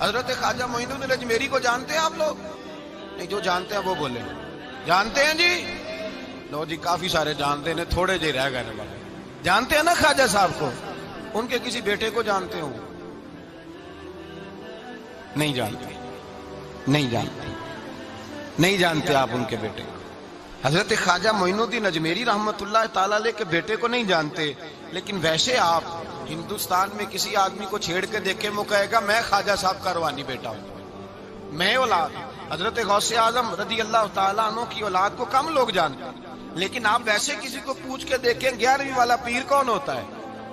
حضرت خواجہ معین الدین اجمیری کو جانتے ہیں آپ لوگ؟ نہیں، جو جانتے ہیں وہ بولے جانتے ہیں جی؟ لو جی، کافی سارے جانتے ہیں، تھوڑے جی رہ گئے والے جانتے ہیں نا خواجہ صاحب کو؟ ان کے کسی بیٹے کو جانتے ہوں؟ نہیں جانتے، نہیں جانتے، نہیں جانتے آپ ان کے بیٹے کو۔ حضرت خواجہ معین الدین اجمیری رحمت اللہ تعالی علیہ کے بیٹے کو نہیں جانتے، لیکن ویسے آپ ہندوستان میں کسی آدمی کو چھیڑ کے دیکھیں، وہ کہے گا میں خواجہ صاحب کا روحانی بیٹا ہوں، میں اولاد۔ حضرت غوث اعظم رضی اللہ تعالیٰ عنہ کی اولاد کو کم لوگ جانتے ہیں، لیکن آپ ویسے کسی کو پوچھ کے دیکھیں 11ویں والا پیر کون ہوتا ہے،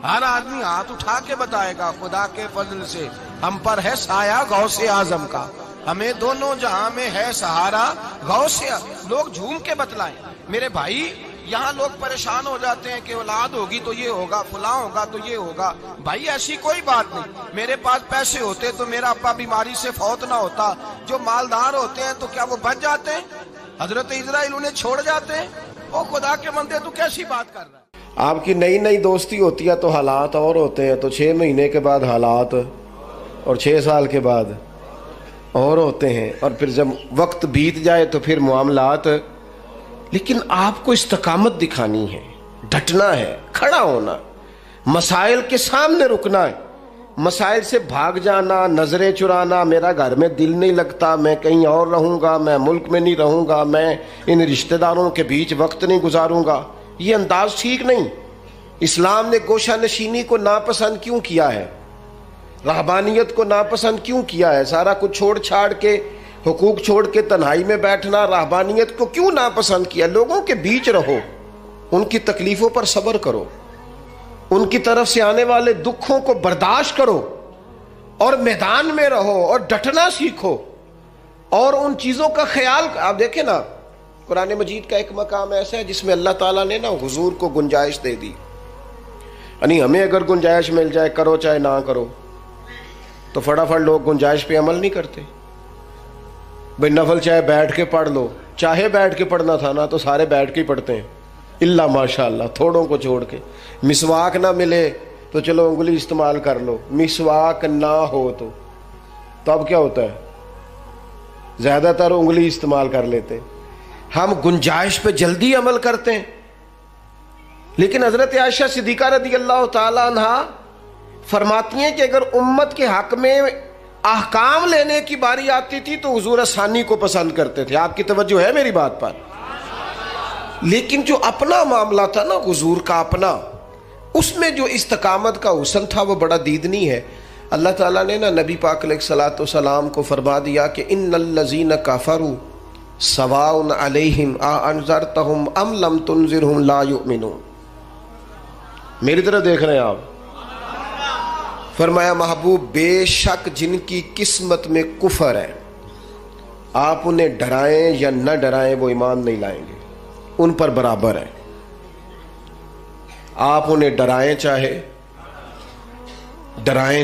ہر آدمی ہاتھ اٹھا کے بتائے گا خدا کے فضل سے ہم پر ہے سایہ غوث اعظم کا، ہمیں دونوں جہاں میں ہے سہارا غوث اعظم۔ لوگ جھوم کے بتلائیں میرے بھائی، یہاں لوگ پریشان ہو جاتے ہیں کہ اولاد ہوگی تو یہ ہوگا، فلاں ہوگا تو یہ ہوگا۔ بھائی ایسی کوئی بات نہیں، میرے پاس پیسے ہوتے تو میرا ابا بیماری سے فوت نہ ہوتا۔ جو مالدار ہوتے ہیں تو کیا وہ بچ جاتے ہیں؟ حضرت اسرائیل انہیں چھوڑ جاتے ہیں؟ او خدا کے بندے، تو کیسی بات کر رہا ہے؟ آپ کی نئی نئی دوستی ہوتی ہے تو حالات اور ہوتے ہیں، تو 6 مہینے کے بعد حالات اور 6 سال کے بعد اور ہوتے ہیں، اور پھر جب وقت بیت جائے تو پھر معاملات۔ لیکن آپ کو استقامت دکھانی ہے، ڈٹنا ہے، کھڑا ہونا، مسائل کے سامنے رکنا ہے۔ مسائل سے بھاگ جانا، نظریں چرانا، میرا گھر میں دل نہیں لگتا، میں کہیں اور رہوں گا، میں ملک میں نہیں رہوں گا، میں ان رشتہ داروں کے بیچ وقت نہیں گزاروں گا، یہ انداز ٹھیک نہیں۔ اسلام نے گوشہ نشینی کو ناپسند کیوں کیا ہے؟ رہبانیت کو ناپسند کیوں کیا ہے؟ سارا کچھ چھوڑ چھاڑ کے، حقوق چھوڑ کے تنہائی میں بیٹھنا، رہبانیت کو کیوں ناپسند کیا؟ لوگوں کے بیچ رہو، ان کی تکلیفوں پر صبر کرو، ان کی طرف سے آنے والے دکھوں کو برداشت کرو، اور میدان میں رہو اور ڈٹنا سیکھو، اور ان چیزوں کا خیال۔ آپ دیکھیں نا، قرآن مجید کا ایک مقام ایسا ہے جس میں اللہ تعالیٰ نے نا حضور کو گنجائش دے دی، یعنی ہمیں اگر گنجائش مل جائے، کرو چاہے نہ کرو، تو فٹافٹ لوگ گنجائش پہ عمل نہیں کرتے۔ بھئی نفل چاہے بیٹھ کے پڑھ لو، چاہے بیٹھ کے پڑھنا تھا نا تو سارے بیٹھ کے ہی پڑھتے ہیں، اللہ ماشاءاللہ تھوڑوں کو چھوڑ کے۔ مسواک نہ ملے تو چلو انگلی استعمال کر لو، مسواک نہ ہو تو اب کیا ہوتا ہے؟ زیادہ تر انگلی استعمال کر لیتے۔ ہم گنجائش پہ جلدی عمل کرتے ہیں، لیکن حضرت عائشہ صدیقہ رضی اللہ تعالی عنہ فرماتی ہیں کہ اگر امت کے حق میں احکام لینے کی باری آتی تھی تو حضور آسانی کو پسند کرتے تھے۔ آپ کی توجہ ہے میری بات پر؟ لیکن جو اپنا معاملہ تھا نا حضور کا اپنا، اس میں جو استقامت کا حسن تھا وہ بڑا دیدنی ہے۔ اللہ تعالیٰ نے نا نبی پاک علیہ الصلوۃ والسلام کو فرما دیا کہ ان الذین کفروا سواء علیہم اانذرتہم ام لم تنذرہم لا یؤمنون۔ میری طرح دیکھ رہے ہیں آپ؟ فرمایا محبوب بے شک جن کی قسمت میں کفر ہے، آپ انہیں ڈرائیں یا نہ ڈرائیں وہ ایمان نہیں لائیں گے، ان پر برابر ہے۔ آپ انہیں ڈرائیں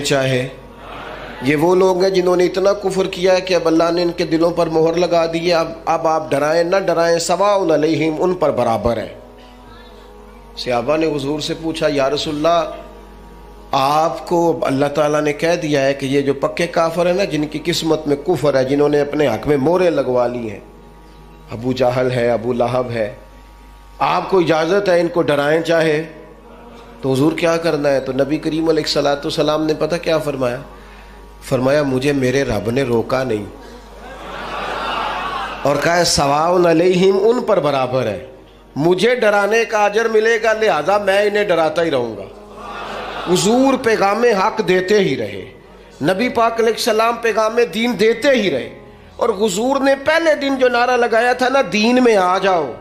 چاہے، یہ وہ لوگ ہیں جنہوں نے اتنا کفر کیا ہے کہ اب اللہ نے ان کے دلوں پر مہر لگا دی ہے۔ اب آپ ڈرائیں نہ ڈرائیں، سواء علیہم، ان پر برابر ہے۔ صحابہ نے حضور سے پوچھا یا رسول اللہ، آپ کو اللہ تعالیٰ نے کہہ دیا ہے کہ یہ جو پکے کافر ہیں نا، جن کی قسمت میں کفر ہے، جنہوں نے اپنے حق میں مہریں لگوا لی ہیں، ابو جہل ہے، ابو لہب ہے، آپ کو اجازت ہے ان کو ڈرائیں چاہے؟ تو حضور کیا کرنا ہے؟ تو نبی کریم علیہ الصلوۃ والسلام نے پتہ کیا فرمایا؟ فرمایا مجھے میرے رب نے روکا نہیں، اور کہا ہے سواء علیہم، ان پر برابر ہے، مجھے ڈرانے کا اجر ملے گا، لہذا میں انہیں ڈراتا ہی رہوں گا۔ حضور پیغام حق دیتے ہی رہے، نبی پاک علیہ السلام پیغام دین دیتے ہی رہے، اور حضور نے پہلے دن جو نعرہ لگایا تھا نا، دین میں آ جاؤ،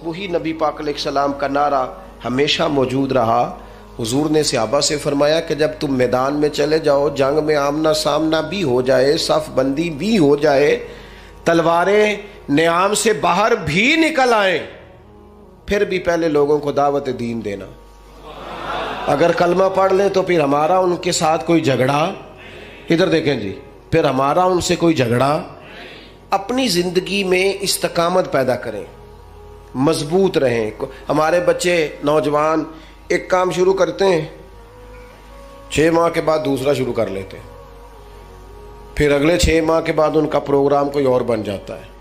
وہی نبی پاک علیہ السلام کا نعرہ ہمیشہ موجود رہا۔ حضور نے صحابہ سے فرمایا کہ جب تم میدان میں چلے جاؤ، جنگ میں آمنا سامنا بھی ہو جائے، صف بندی بھی ہو جائے، تلواریں نیام سے باہر بھی نکل آئیں، پھر بھی پہلے لوگوں کو دعوت دین دینا۔ اگر کلمہ پڑھ لیں تو پھر ہمارا ان کے ساتھ کوئی جھگڑا، ادھر دیکھیں جی، پھر ہمارا ان سے کوئی جھگڑا۔ اپنی زندگی میں استقامت پیدا کریں، مضبوط رہیں۔ ہمارے بچے نوجوان ایک کام شروع کرتے ہیں، 6 ماہ کے بعد دوسرا شروع کر لیتے ہیں، پھر اگلے 6 ماہ کے بعد ان کا پروگرام کوئی اور بن جاتا ہے.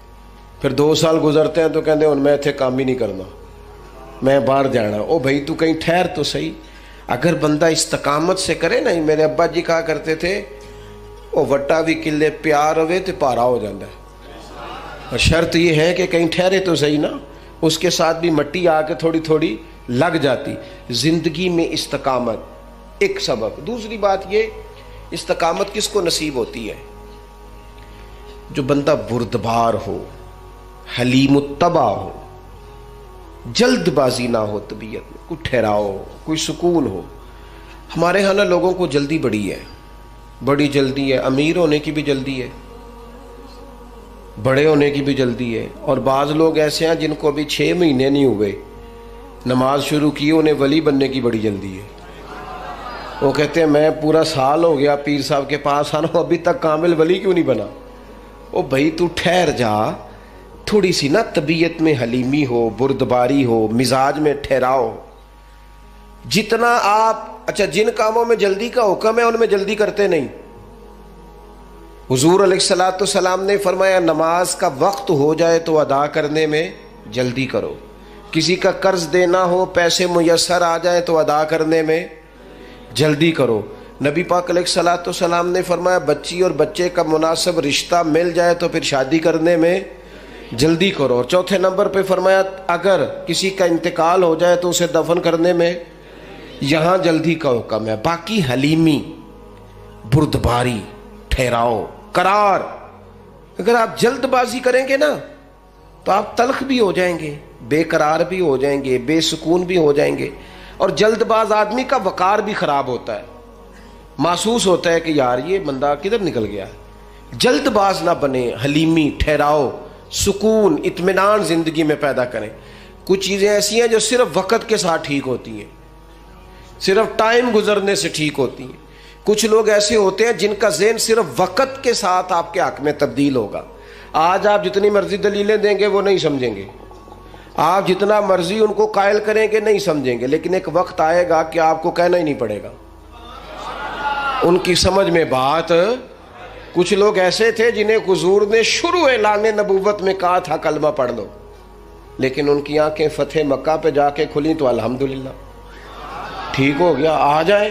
پھر 2 سال گزرتے ہیں تو کہتے ہیں میں اتنے کام ہی نہیں کرنا, میں باہر جانا. او بھائی تو کہیں ٹھہر تو صحیح. اگر بندہ استقامت سے کرے نا, میرے ابا جی کہا کرتے تھے او وٹا بھی کلے پیار ہوئے تو پارا ہو جاتا ہے. اور شرط یہ ہے کہ کہیں ٹھہرے تو صحیح نا, اس کے ساتھ بھی مٹی آ کے تھوڑی تھوڑی لگ جاتی. زندگی میں استقامت ایک سبق. دوسری بات یہ, استقامت کس کو نصیب ہوتی ہے؟ جو بندہ بردبار ہو, حلیم الطبع ہو, جلد بازی نہ ہو طبیعت میں, کوئی ٹھہراؤ ہو, کوئی سکون ہو. ہمارے ہاں نا لوگوں کو جلدی بڑی ہے, بڑی جلدی ہے. امیر ہونے کی بھی جلدی ہے, بڑے ہونے کی بھی جلدی ہے. اور بعض لوگ ایسے ہیں جن کو ابھی 6 مہینے نہیں ہوئے, نماز شروع کی, انہیں ولی بننے کی بڑی جلدی ہے. وہ کہتے ہیں میں پورا سال ہو گیا پیر صاحب کے پاس آنا, ابھی تک کامل ولی کیوں نہیں بنا؟ او بھائی تو ٹھہر جا, تھوڑی سی نا طبیعت میں حلیمی ہو, بردباری ہو, مزاج میں ٹھہراؤ. جتنا آپ جن کاموں میں جلدی کا حکم ہے ان میں جلدی کرتے نہیں. حضور علیہ الصلوۃ والسلام نے فرمایا نماز کا وقت ہو جائے تو ادا کرنے میں جلدی کرو. کسی کا قرض دینا ہو, پیسے میسر آ جائیں تو ادا کرنے میں جلدی کرو. نبی پاک علیہ الصلوۃ والسلام نے فرمایا بچی اور بچے کا مناسب رشتہ مل جائے تو پھر شادی کرنے میں جلدی کرو. اور چوتھے نمبر پہ فرمایا اگر کسی کا انتقال ہو جائے تو اسے دفن کرنے میں یہاں جلدی کا حکم ہے. باقی حلیمی, بردباری, ٹھہراؤ, قرار. اگر آپ جلد بازی کریں گے نا تو آپ تلخ بھی ہو جائیں گے, بے قرار بھی ہو جائیں گے, بے سکون بھی ہو جائیں گے. اور جلد باز آدمی کا وقار بھی خراب ہوتا ہے, محسوس ہوتا ہے کہ یار یہ بندہ کدھر نکل گیا. جلد باز نہ بنے, حلیمی, ٹھہراؤ, سکون, اطمینان زندگی میں پیدا کریں. کچھ چیزیں ایسی ہیں جو صرف وقت کے ساتھ ٹھیک ہوتی ہیں, صرف ٹائم گزرنے سے ٹھیک ہوتی ہیں. کچھ لوگ ایسے ہوتے ہیں جن کا ذہن صرف وقت کے ساتھ آپ کے حق میں تبدیل ہوگا. آج آپ جتنی مرضی دلیلیں دیں گے وہ نہیں سمجھیں گے, آپ جتنا مرضی ان کو قائل کریں گے نہیں سمجھیں گے, لیکن ایک وقت آئے گا کہ آپ کو کہنا ہی نہیں پڑے گا, ان کی سمجھ میں بات. کچھ لوگ ایسے تھے جنہیں حضور نے شروع اعلان نبوت میں کہا تھا کلمہ پڑھ لو, لیکن ان کی آنکھیں فتح مکہ پہ جا کے کھلیں تو الحمدللہ ٹھیک ہو گیا. آ جائے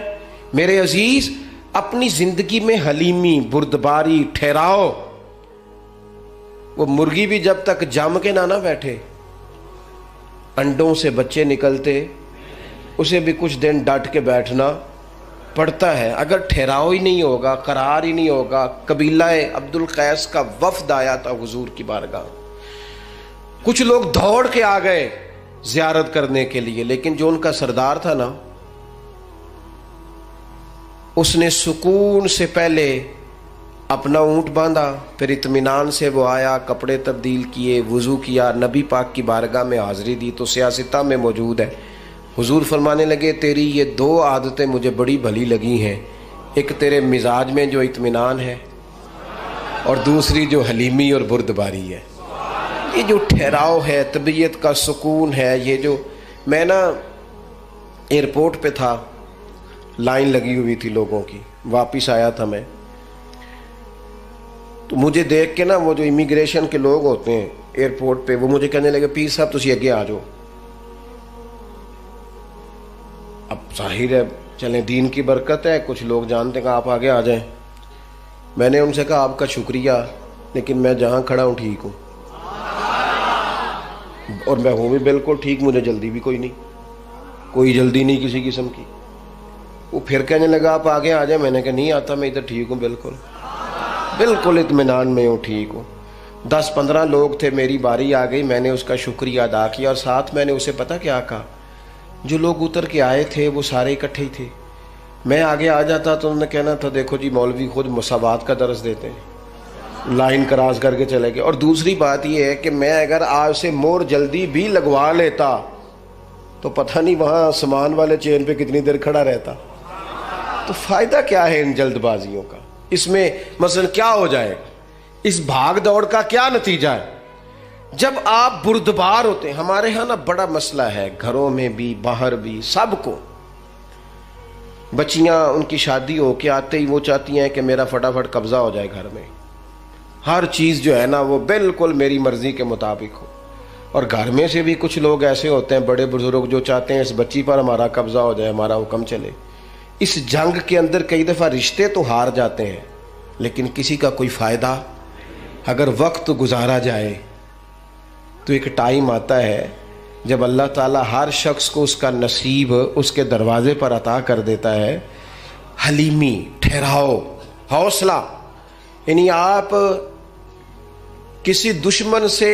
میرے عزیز, اپنی زندگی میں حلیمی, بردباری, ٹھہراؤ. وہ مرغی بھی جب تک جم کے نہ بیٹھے, انڈوں سے بچے نکلتے, اسے بھی کچھ دن ڈٹ کے بیٹھنا پڑتا ہے. اگر ٹھہراؤ ہی نہیں ہوگا, قرار ہی نہیں ہوگا. قبیلہ عبد القیس کا وفد آیا تھا حضور کی بارگاہ, کچھ لوگ دوڑ کے آ گئے زیارت کرنے کے لیے, لیکن جو ان کا سردار تھا نا, اس نے سکون سے پہلے اپنا اونٹ باندھا, پھر اطمینان سے وہ آیا, کپڑے تبدیل کیے, وضو کیا, نبی پاک کی بارگاہ میں حاضری دی. تو سیاستہ میں موجود ہے. حضور فرمانے لگے تیری یہ 2 عادتیں مجھے بڑی بھلی لگی ہیں, ایک تیرے مزاج میں جو اطمینان ہے, اور دوسری جو حلیمی اور بردباری ہے. یہ جو ٹھہراؤ ہے, طبیعت کا سکون ہے. یہ جو میں نا ایئرپورٹ پہ تھا, لائن لگی ہوئی تھی لوگوں کی, واپس آیا تھا میں, تو مجھے دیکھ کے نا وہ جو امیگریشن کے لوگ ہوتے ہیں ایئرپورٹ پہ, وہ مجھے کہنے لگے پیر صاحب تسی اگے آ جاؤ. اب ظاہر ہے چلیں دین کی برکت ہے, کچھ لوگ جانتے ہیں کہ آپ آگے آ جائیں. میں نے ان سے کہا آپ کا شکریہ, لیکن میں جہاں کھڑا ہوں ٹھیک ہوں, اور میں ہوں بھی بالکل ٹھیک, مجھے جلدی بھی کوئی نہیں, کوئی جلدی نہیں کسی قسم کی. وہ پھر کہنے لگا آپ آگے آ جائیں. میں نے کہا نہیں آتا, میں ادھر ٹھیک ہوں, بالکل بالکل اطمینان میں ہوں, ٹھیک ہوں. 10-15 لوگ تھے, میری باری آ گئی, میں نے اس کا شکریہ ادا کیا, اور ساتھ میں نے اسے پتہ کیا کہا, جو لوگ اتر کے آئے تھے وہ سارے اکٹھے ہی تھے. میں آگے آ جاتا تو انہوں نے کہنا تھا دیکھو جی مولوی خود مساوات کا درس دیتے ہیں, لائن کراس کر کے چلے گئے. اور دوسری بات یہ ہے کہ میں اگر آج سے مور جلدی بھی لگوا لیتا تو پتہ نہیں وہاں سامان والے چین پہ کتنی دیر کھڑا رہتا. تو فائدہ کیا ہے ان جلد بازیوں کا؟ اس میں مثلا کیا ہو جائے گا؟ اس بھاگ دوڑ کا کیا نتیجہ ہے؟ جب آپ بردبار ہوتے ہیں, ہمارے ہاں نا بڑا مسئلہ ہے, گھروں میں بھی باہر بھی سب کو, بچیاں ان کی شادی ہو کے آتے ہی وہ چاہتی ہیں کہ میرا فٹافٹ قبضہ ہو جائے گھر میں، ہر چیز جو ہے نا وہ بالکل میری مرضی کے مطابق ہو. اور گھر میں سے بھی کچھ لوگ ایسے ہوتے ہیں بڑے بزرگ جو چاہتے ہیں اس بچی پر ہمارا قبضہ ہو جائے، ہمارا حکم چلے. اس جنگ کے اندر کئی دفعہ رشتے تو ہار جاتے ہیں لیکن کسی کا کوئی فائدہ. اگر وقت گزارا جائے تو ایک ٹائم آتا ہے جب اللہ تعالیٰ ہر شخص کو اس کا نصیب اس کے دروازے پر عطا کر دیتا ہے. حلیمی، ٹھہراؤ، حوصلہ. یعنی آپ کسی دشمن سے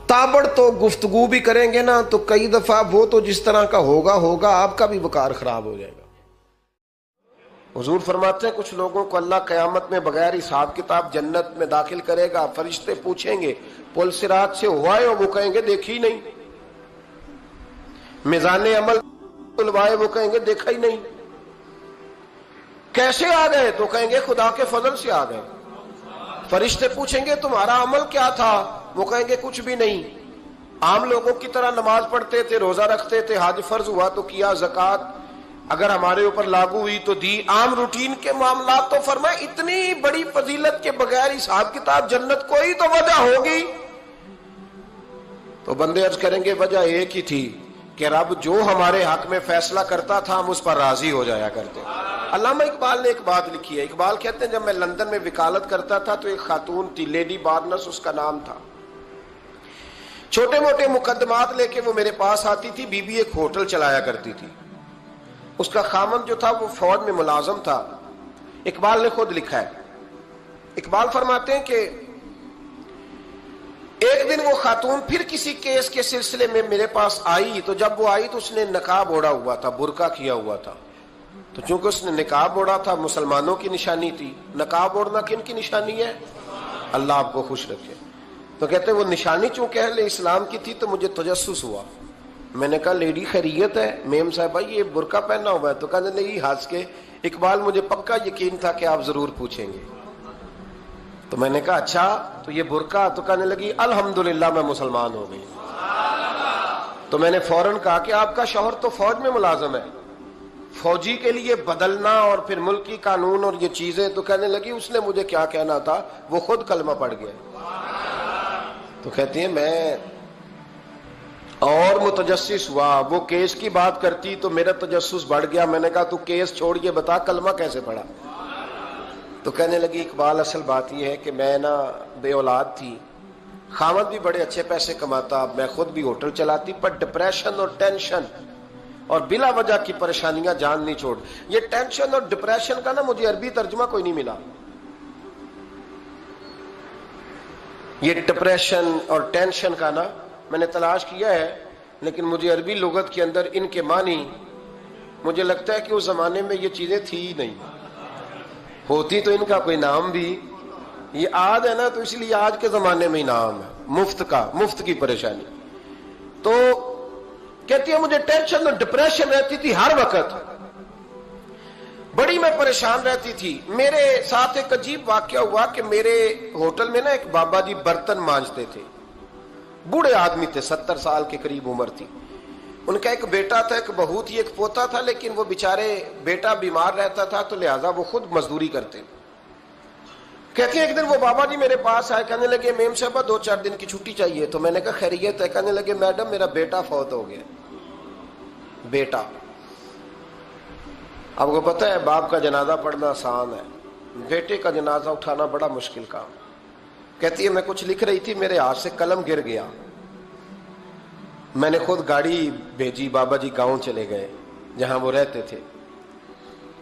تابڑ تو گفتگو بھی کریں گے نا تو کئی دفعہ وہ تو جس طرح کا ہوگا آپ کا بھی وقار خراب ہو جائے گا. حضور فرماتے ہیں کچھ لوگوں کو اللہ قیامت میں بغیر حساب کتاب جنت میں داخل کرے گا. فرشتے پوچھیں گے پل صراط سے ہوا ہے؟ وہ کہیں گے دیکھی نہیں. میزان عمل تلوائے؟ وہ کہیں گے دیکھا ہی نہیں. کیسے آ گئے؟ تو کہیں گے خدا کے فضل سے آ گئے. فرشتے پوچھیں گے تمہارا عمل کیا تھا؟ وہ کہیں گے کچھ بھی نہیں. عام لوگوں کی طرح نماز پڑھتے تھے، روزہ رکھتے تھے، حج فرض ہوا تو کیا، زکوٰۃ اگر ہمارے اوپر لاگو ہوئی تو دی، عام روٹین کے معاملات. تو فرمایا اتنی بڑی فضیلت کے بغیر حساب کتاب جنت کوئی تو وجہ ہوگی. تو بندے عرض کریں گے وجہ ایک ہی تھی کہ رب جو ہمارے حق میں فیصلہ کرتا تھا ہم اس پر راضی ہو جایا کرتے. علامہ اقبال نے ایک بات لکھی ہے. اقبال کہتے ہیں جب میں لندن میں وکالت کرتا تھا تو ایک خاتون تھی، لیڈی بارنس اس کا نام تھا. چھوٹے موٹے مقدمات لے کے وہ میرے پاس آتی تھی. بی بی ایک ہوٹل چلایا کرتی تھی. اس کا خامند جو تھا وہ فوج میں ملازم تھا. اقبال نے خود لکھا ہے. اقبال فرماتے ہیں کہ ایک دن وہ خاتون پھر کسی کیس کے سلسلے میں میرے پاس آئی. تو جب وہ آئی تو اس نے نقاب اوڑھا ہوا تھا، برقع کیا ہوا تھا. تو چونکہ اس نے نقاب اوڑھا تھا مسلمانوں کی نشانی تھی. نقاب اوڑھنا کن کی نشانی ہے؟ اللہ آپ کو خوش رکھے. تو کہتے ہیں وہ نشانی چونکہ اہل اسلام کی تھی تو مجھے تجسس ہوا. میں نے کہا لیڈی خیریت ہے؟ میم صاحبہ یہ برقع پہنا ہوا ہے. تو کہنے لگی ہنس کے اقبال مجھے پکا یقین تھا کہ آپ ضرور پوچھیں گے. تو میں نے کہا اچھا تو یہ برقع؟ تو کہنے لگی الحمدللہ میں مسلمان ہو گئی. تو میں نے فوراً کہا کہ آپ کا شوہر تو فوج میں ملازم ہے، فوجی کے لیے بدلنا اور پھر ملکی قانون اور یہ چیزیں. تو کہنے لگی اس نے مجھے کیا کہنا تھا، وہ خود کلمہ پڑھ گیا. تو کہتی ہیں میں اور متجسس ہوا. وہ کیس کی بات کرتی تو میرا تجسس بڑھ گیا. میں نے کہا تو کیس چھوڑ کے بتا کلمہ کیسے پڑھا؟ تو کہنے لگی اقبال اصل بات یہ ہے کہ میں نا بے اولاد تھی، خامد بھی بڑے اچھے پیسے کماتا، میں خود بھی ہوٹل چلاتی، پر ڈپریشن اور ٹینشن اور بلا وجہ کی پریشانیاں جان نہیں چھوڑ. یہ ٹینشن اور ڈپریشن کا نا مجھے عربی ترجمہ کوئی نہیں ملا. یہ ڈپریشن اور ٹینشن کا نا میں نے تلاش کیا ہے لیکن مجھے عربی لغت کے اندر ان کے معنی مجھے لگتا ہے کہ اس زمانے میں یہ چیزیں تھی ہی نہیں. ہوتی تو ان کا کوئی نام بھی، یہ آج ہے نا تو اس لیے آج کے زمانے میں ہی نام ہے مفت کا، مفت کی پریشانی. تو کہتی ہے مجھے ٹینشن اور ڈپریشن رہتی تھی ہر وقت، بڑی میں پریشان رہتی تھی. میرے ساتھ ایک عجیب واقعہ ہوا کہ میرے ہوٹل میں نا ایک بابا جی برتن مانجتے تھے، بوڑھے آدمی تھے، 70 سال کے قریب عمر تھی. ان کا ایک بیٹا تھا، ایک بہو تھی، ایک پوتا تھا، لیکن وہ بیچارے بیٹا بیمار رہتا تھا تو لہذا وہ خود مزدوری کرتے. کہتے ہیں ایک دن وہ بابا جی میرے پاس آئے، کہنے لگے میم صاحبہ 2-4 دن کی چھٹی چاہیے. تو میں نے کہا خیریت ہے؟ کہنے لگے میڈم میرا بیٹا فوت ہو گیا. بیٹا، آپ کو پتہ ہے باپ کا جنازہ پڑھنا آسان ہے، بیٹے کا جنازہ اٹھانا بڑا مشکل کام. کہتی ہے میں کچھ لکھ رہی تھی، میرے ہاتھ سے قلم گر گیا. میں نے خود گاڑی بھیجی، بابا جی گاؤں چلے گئے جہاں وہ رہتے تھے.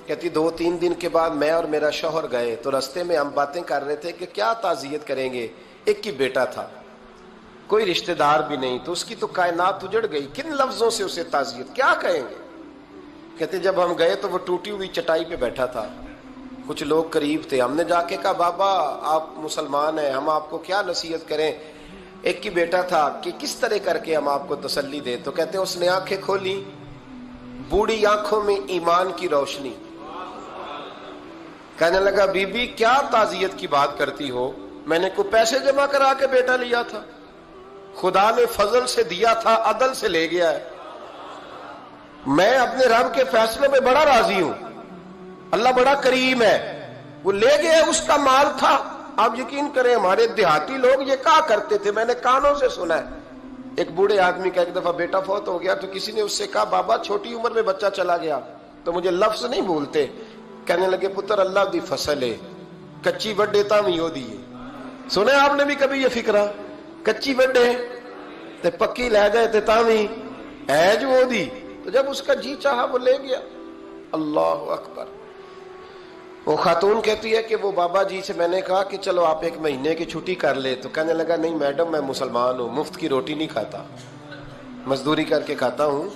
کہتی 2-3 دن کے بعد میں اور میرا شوہر گئے تو رستے میں ہم باتیں کر رہے تھے کہ کیا تعزیت کریں گے. ایک ہی بیٹا تھا، کوئی رشتہ دار بھی نہیں، تو اس کی تو کائنات اجڑ گئی، کن لفظوں سے اسے تعزیت کیا کہیں گے. کہتے جب ہم گئے تو وہ ٹوٹی ہوئی چٹائی پہ بیٹھا تھا، کچھ لوگ قریب تھے. ہم نے جا کے کہا بابا آپ مسلمان ہیں، ہم آپ کو کیا نصیحت کریں، ایک ہی بیٹا تھا، کہ کس طرح کر کے ہم آپ کو تسلی دیں. تو کہتے ہیں اس نے آنکھیں کھولی، بوڑھی آنکھوں میں ایمان کی روشنی. کہنے لگا بی بی کیا تعزیت کی بات کرتی ہو، میں نے کوئی پیسے جمع کرا کے بیٹا لیا تھا، خدا نے فضل سے دیا تھا، عدل سے لے گیا ہے. میں اپنے رب کے فیصلوں پہ بڑا راضی ہوں. اللہ بڑا کریم ہے. وہ لے گئے, اس کا مال تھا. آپ یقین کریں ہمارے دیہاتی لوگ یہ کہا کرتے تھے, میں نے کانوں سے سنا ہے. ایک بوڑھے آدمی کا ایک دفعہ بیٹا فوت ہو گیا تو کسی نے اس سے کہا بابا چھوٹی عمر میں بچہ چلا گیا, تو مجھے لفظ نہیں بھولتے, کہنے لگے پتر اللہ دی فصل ہے, کچی وڈے تا بھی ہو دیے. سنے آپ نے بھی کبھی یہ فکرہ, کچی وڈے تے پکی لے گئے تے تاوی ہے جو ہو دی. تو جب اس کا جی چاہا وہ لے گیا. اللہ اکبر. وہ خاتون کہتی ہے کہ وہ بابا جی سے میں نے کہا کہ چلو آپ 1 مہینے کی چھٹی کر لے, تو کہنے لگا نہیں میڈم میں مسلمان ہوں, مفت کی روٹی نہیں کھاتا, مزدوری کر کے کھاتا ہوں,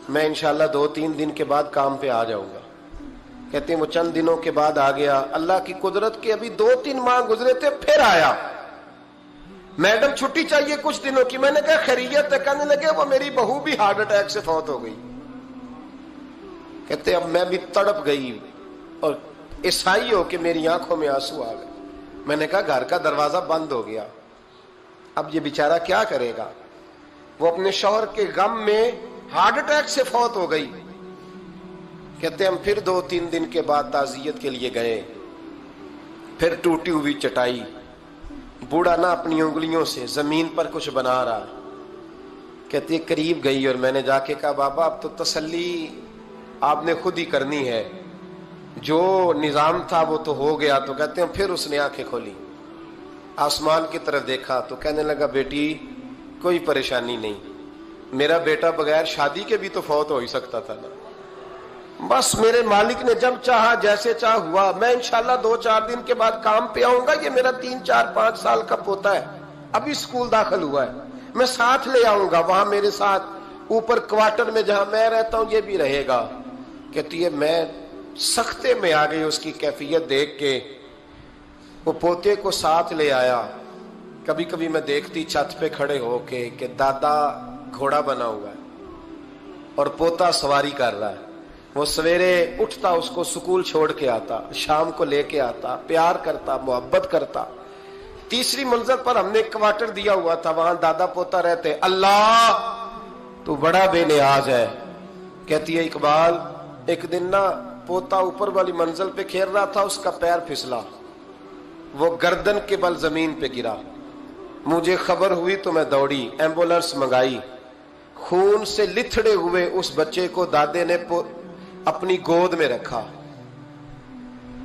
میں انشاءاللہ 2-3 دن کے بعد کام پہ آ جاؤں گا. کہتے ہیں وہ چند دنوں کے بعد آ گیا. اللہ کی قدرت کے ابھی 2-3 ماہ گزرے تھے, پھر آیا. میڈم چھٹی چاہیے کچھ دنوں کی. میں نے کہا خیریت ہے؟ کہنے لگے وہ میری بہو بھی ہارٹ اٹیک سے فوت ہو گئی. کہتے اب میں بھی تڑپ گئی اور عیسائی ہو کہ میری آنکھوں میں آنسو آ گئے. میں نے کہا گھر کا دروازہ بند ہو گیا, اب یہ بیچارہ کیا کرے گا؟ وہ اپنے شوہر کے غم میں ہارٹ اٹیک سے فوت ہو گئی. کہتے ہم پھر 2-3 دن کے بعد تعزیت کے لیے گئے. پھر ٹوٹی ہوئی چٹائی, بوڑھا نہ اپنی انگلیوں سے زمین پر کچھ بنا رہا. کہتی قریب گئی اور میں نے جا کے کہا بابا اب تو تسلی آپ نے خود ہی کرنی ہے, جو نظام تھا وہ تو ہو گیا. تو کہتے ہیں پھر اس نے آنکھیں کھولی, آسمان کی طرف دیکھا تو کہنے لگا بیٹی کوئی پریشانی نہیں, میرا بیٹا بغیر شادی کے بھی تو فوت ہو ہی سکتا تھا نا, بس میرے مالک نے جب چاہا جیسے چاہ ہوا. میں انشاءاللہ 2-4 دن کے بعد کام پہ آؤں گا. یہ میرا 3-4-5 سال کا پوتا ہے, ابھی اسکول داخل ہوا ہے, میں ساتھ لے آؤں گا, وہاں میرے ساتھ اوپر کوارٹر میں جہاں میں رہتا ہوں یہ بھی رہے گا. کہتی ہے میں سختے میں آ گئی اس کی کیفیت دیکھ کے. وہ پوتے کو ساتھ لے آیا. کبھی کبھی میں دیکھتی چھت پہ کھڑے ہو کے کہ دادا گھوڑا بنا ہوا ہے اور پوتا سواری کر رہا ہے. وہ سویرے اٹھتا, اس کو سکول چھوڑ کے آتا, شام کو لے کے آتا, پیار کرتا, محبت کرتا. 3ری منزل پر ہم نے کوارٹر دیا ہوا تھا, وہاں دادا پوتا رہتے. اللہ تو بڑا بے نیاز ہے. کہتی ہے اقبال ایک دن نا پوتا اوپر والی منزل پہ کھیل رہا تھا, اس کا پیر پھسلا, وہ گردن کے بل زمین پہ گرا. مجھے خبر ہوئی تو میں دوڑی, ایمبولینس منگائی. خون سے لتھڑے ہوئے اس بچے کو دادے نے اپنی گود میں رکھا.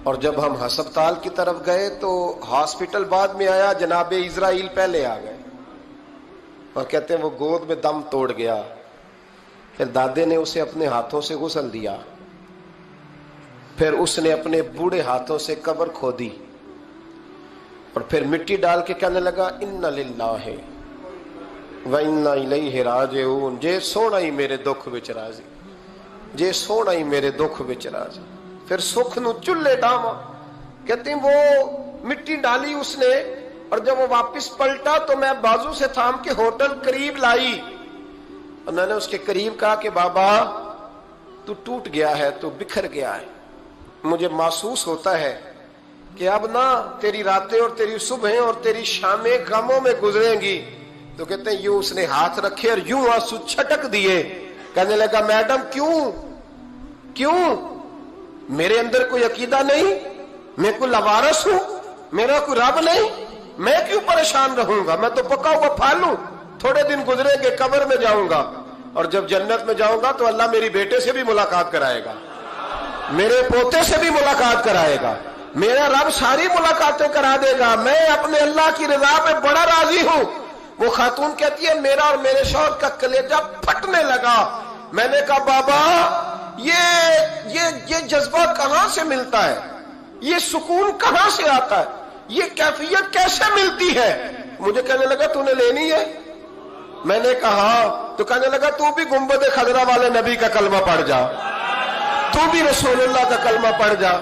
اور جب ہم ہسپتال کی طرف گئے تو ہاسپٹل بعد میں آیا, جناب اسرائیل پہلے آ گئے اور کہتے ہیں وہ گود میں دم توڑ گیا. پھر دادے نے اسے اپنے ہاتھوں سے غسل دیا, پھر اس نے اپنے بوڑھے ہاتھوں سے قبر کھودی اور پھر مٹی ڈال کے کہنے لگا انا للہ و انا الیہ راجعون. جے سونا ہی میرے دکھ وچ راضی, جے سونا ہی میرے دکھ وچ راضی. پھر سکھ نو چلے ڈاواں. کہتے ہیں وہ مٹی ڈالی اس نے, اور جب وہ واپس پلٹا تو میں بازو سے تھام کے ہوٹل قریب لائی اور میں نے اس کے قریب کہا کہ بابا تو ٹوٹ گیا ہے, تو بکھر گیا ہے. مجھے محسوس ہوتا ہے کہ اب نہ تیری راتیں اور تیری صبحیں اور تیری شامیں غموں میں گزریں گی. تو کہتے ہیں یوں اس نے ہاتھ رکھے اور یوں آنسو چھٹک دیے. کہنے لگا میڈم کیوں میرے اندر کوئی عقیدہ نہیں, میں کوئی لوارث ہوں, میرا کوئی رب نہیں, میں کیوں پریشان رہوں گا؟ میں تو پکا ہوا پھل ہوں, تھوڑے دن گزریں گے قبر میں جاؤں گا, اور جب جنت میں جاؤں گا تو اللہ میری بیٹے سے بھی ملاقات کرائے گا, میرے پوتے سے بھی ملاقات کرائے گا, میرا رب ساری ملاقاتیں کرا دے گا. میں اپنے اللہ کی رضا پہ بڑا راضی ہوں. وہ خاتون کہتی ہے میرا اور میرے شوہر کا کلیجہ پھٹنے لگا. میں نے کہا بابا یہ جذبہ کہاں سے ملتا ہے, یہ سکون کہاں سے آتا ہے, یہ کیفیت کیسے ملتی ہے؟ مجھے کہنے لگا تو نے لینی ہے. میں نے کہا, تو کہنے لگا تو بھی گنبد خضرا والے نبی کا کلمہ پڑھ جا, تو بھی رسول اللہ کا کلمہ پڑھ جا.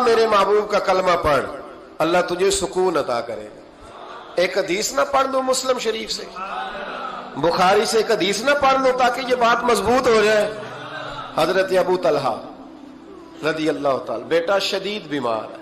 میرے محبوب کا کلمہ پڑھ, اللہ تجھے سکون عطا کرے. ایک حدیث نہ پڑھ لو مسلم شریف سے, بخاری سے ایک حدیث نہ پڑھ لو تاکہ یہ بات مضبوط ہو جائے. حضرت ابو طلحہ رضی اللہ تعالی, بیٹا شدید بیمار ہے,